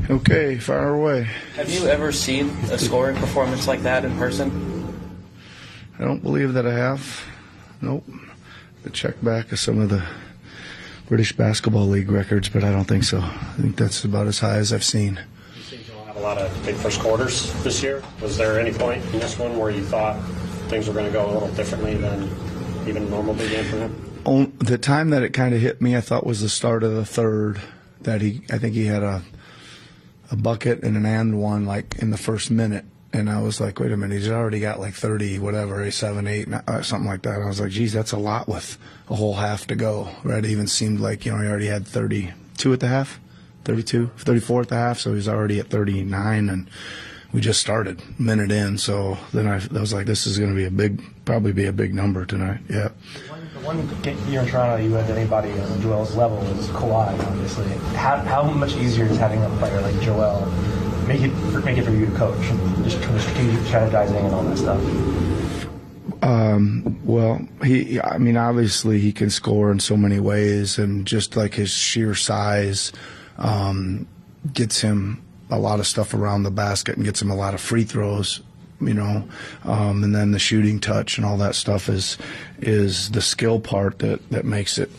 Okay, fire away. Have you ever seen a scoring performance like that in person? I don't believe that I have. Nope. To check back at some of the British Basketball League records, but I don't think so. I think that's about as high as I've seen. You think you'll have a lot of big first quarters this year? Was there any point in this one where you thought things were going to go a little differently than even a normal big game for him? The time that it kind of hit me, I thought, was the start of the third. I think he had a bucket and an and one like in the first minute, and I was like, wait a minute, he's already got like 30, whatever, 7, 8, something like that. I was like, geez, that's a lot with a whole half to go, right? It even seemed like, he already had 32 at the half, 32, 34 at the half, so he's already at 39, and we just started a minute in, so then I was like, this is going to be probably be a big number tonight. Yeah. The one year in Toronto you had anybody on Joel's level was Kawhi, obviously. How much easier is having a player like Joel make it for you to coach and just kind of strategic strategizing and all that stuff? Well, obviously he can score in so many ways, and just like his sheer size gets him a lot of stuff around the basket and gets him a lot of free throws, and then the shooting touch and all that stuff is the skill part that makes it,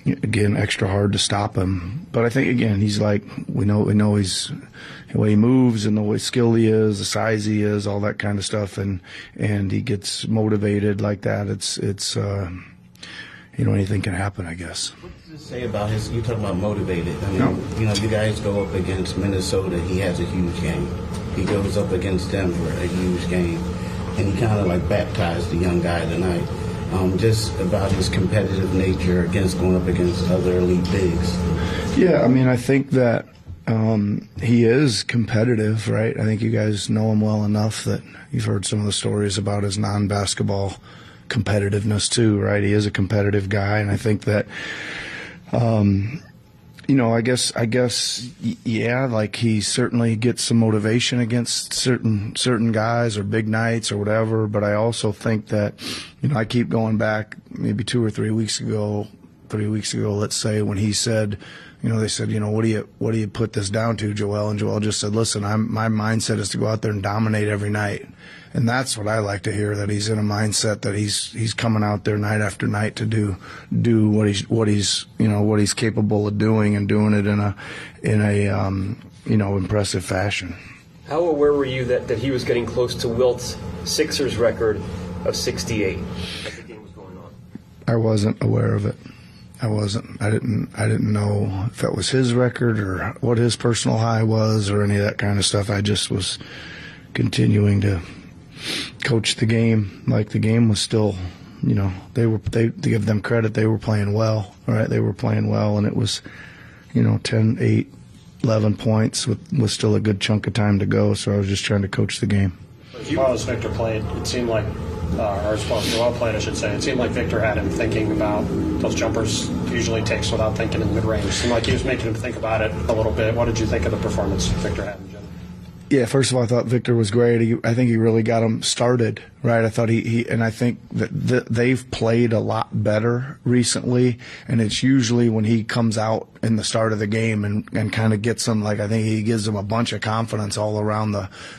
again, extra hard to stop him. But I think, again, he's like, we know he's the way he moves and the way skill he is, the size he is, all that kind of stuff, and he gets motivated like that. It's anything can happen, I guess. What does it say about you talk about motivated. I mean, you guys go up against Minnesota, he has a huge game. He goes up against Denver, a huge game. And he kind of like baptized the young guy tonight. Just about his competitive nature going up against other elite bigs. Yeah, I think that he is competitive, right? I think you guys know him well enough that you've heard some of the stories about his non-basketball competitiveness too, right? He is a competitive guy, and I think that, I guess, yeah, like he certainly gets some motivation against certain guys or big nights or whatever. But I also think that, I keep going back maybe 2 or 3 weeks ago, let's say, when he said, they said, what do you put this down to, Joel? And Joel just said, listen, my mindset is to go out there and dominate every night. And that's what I like to hear, that he's in a mindset that he's coming out there night after night to do what he's capable of doing, and doing it in a impressive fashion. How aware were you that he was getting close to Wilt's Sixers record of 68 as the game was going on? I wasn't aware of it. I wasn't. I didn't know if that was his record or what his personal high was or any of that kind of stuff. I just was continuing to coach the game. Like, the game was still, they give them credit, they were playing well, right? They were playing well, and it was, 10, 8, 11 points with still a good chunk of time to go. So I was just trying to coach the game. As well as Victor played, it seemed like, or as well as Joel played, I should say, it seemed like Victor had him thinking about those jumpers he usually takes without thinking in mid-range. It seemed like he was making him think about it a little bit. What did you think of the performance Victor had in general? Yeah, first of all, I thought Victor was great. I think he really got him started, right? I thought and I think that they've played a lot better recently, and it's usually when he comes out in the start of the game and kind of gets them, like, I think he gives them a bunch of confidence all around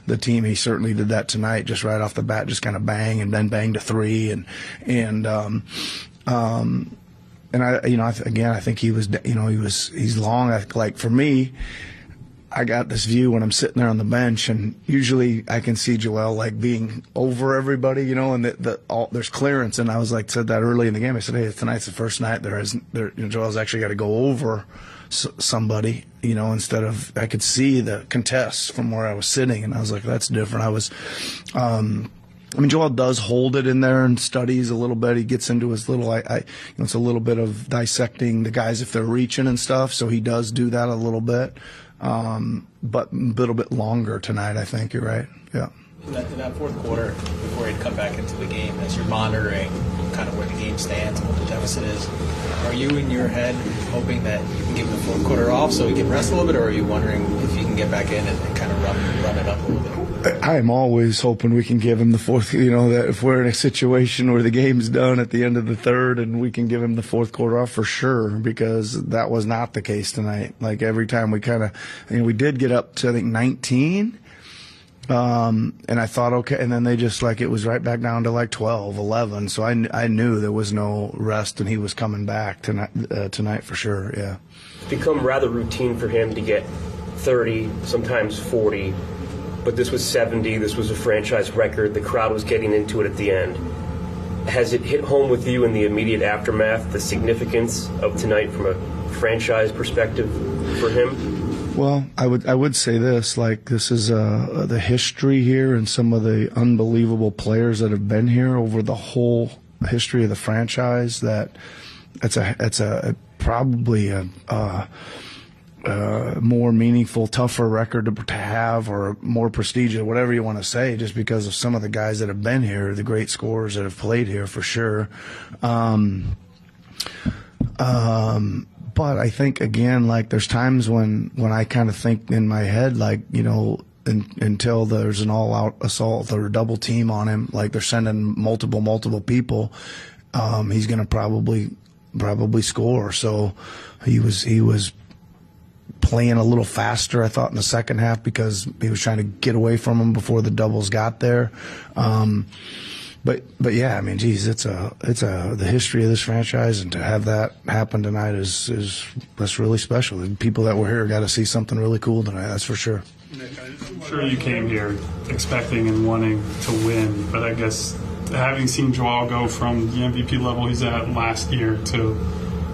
the team. He certainly did that tonight, just right off the bat, just kind of bang and then bang to three, and I think he was, he's long. Like, for me, I got this view when I'm sitting there on the bench, and usually I can see Joel like being over everybody, and there's clearance. And I was like, said that early in the game. I said, hey, tonight's the first night Joel's actually got to go over somebody, instead of, I could see the contests from where I was sitting, and I was like, that's different. Joel does hold it in there and studies a little bit. He gets into his little, it's a little bit of dissecting the guys if they're reaching and stuff. So he does do that a little bit. But a little bit longer tonight, I think. You're right. Yeah. In that fourth quarter, before he'd come back into the game, as you're monitoring kind of where the game stands and what the deficit is, are you in your head hoping that you can give the fourth quarter off so he can rest a little bit, or are you wondering if he can get back in and kind of run it up a little bit? I am always hoping we can give him the fourth, that if we're in a situation where the game's done at the end of the third and we can give him the fourth quarter off for sure, because that was not the case tonight. Like every time we kind of, we did get up to, I think, 19. And I thought, okay, and then they just it was right back down to 12, 11. So I knew there was no rest and he was coming back tonight for sure, yeah. It's become rather routine for him to get 30, sometimes 40. But this was 70. This was a franchise record. The crowd was getting into it at the end. Has it hit home with you in the immediate aftermath, the significance of tonight from a franchise perspective for him? Well, I would say this, this is the history here and some of the unbelievable players that have been here over the whole history of the franchise. That it's probably a more meaningful, tougher record to have, or more prestigious, whatever you want to say, just because of some of the guys that have been here, the great scorers that have played here for sure. But I think, again, there's times when I kind of think in my head, until there's an all-out assault or a double team on him, they're sending multiple people, he's going to probably score. So he was playing a little faster, I thought, in the second half, because he was trying to get away from him before the doubles got there. But yeah, geez, it's the history of this franchise, and to have that happen tonight that's really special. The people that were here got to see something really cool tonight. That's for sure. Nick, I'm sure you came here expecting and wanting to win, but I guess having seen Joel go from the MVP level he's at last year to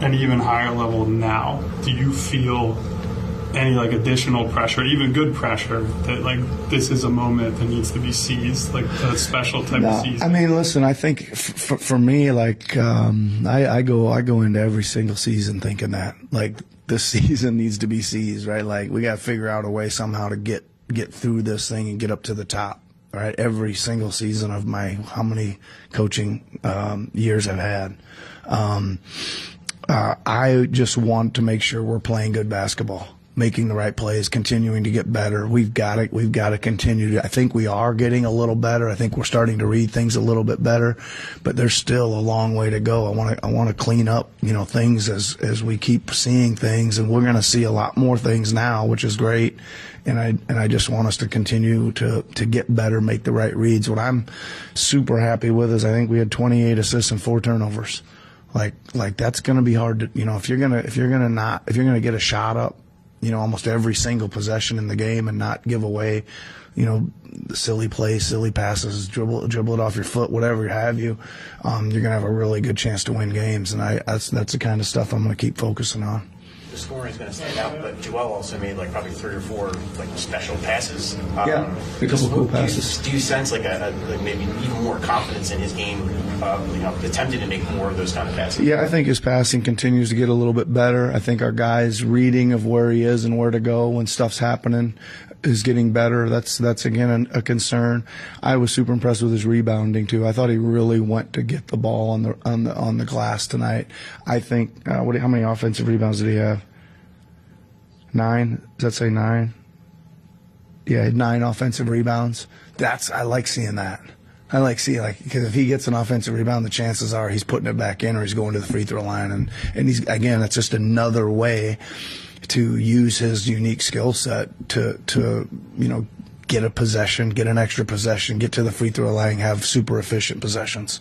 an even higher level now, do you feel any additional pressure, even good pressure, that this is a moment that needs to be seized, a special type of season? Listen, I think for me, I go into every single season thinking that this season needs to be seized, right? We got to figure out a way somehow to get through this thing and get up to the top, right? Every single season of how many coaching years I've had. I just want to make sure we're playing good basketball, making the right plays, continuing to get better. We've got to continue. I think we are getting a little better. I think we're starting to read things a little bit better, but there's still a long way to go. I want to clean up, things as we keep seeing things, and we're going to see a lot more things now, which is great. And I just want us to continue to get better, make the right reads. What I'm super happy with is I think we had 28 assists and 4 turnovers. That's going to be hard to, if you're going to get a shot up, almost every single possession in the game and not give away, silly plays, silly passes, dribble it off your foot, whatever have you, you're going to have a really good chance to win games. And that's the kind of stuff I'm going to keep focusing on. The scoring is going to stand out, but Joel also made probably 3 or 4 special passes. Yeah, a couple cool passes. Do you sense maybe even more confidence in his game, attempting to make more of those kind of passes? Yeah, I think his passing continues to get a little bit better. I think our guys' reading of where he is and where to go when stuff's happening is getting better. That's again a concern. I was super impressed with his rebounding too. I thought he really went to get the ball on the glass tonight. I think how many offensive rebounds did he have? 9? Does that say 9? Yeah, he had 9 offensive rebounds. I like seeing that. I like seeing because if he gets an offensive rebound, the chances are he's putting it back in or he's going to the free throw line, and he's that's just another way to use his unique skill set to get a possession, get an extra possession, get to the free throw line, have super efficient possessions.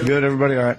Good, everybody? All right.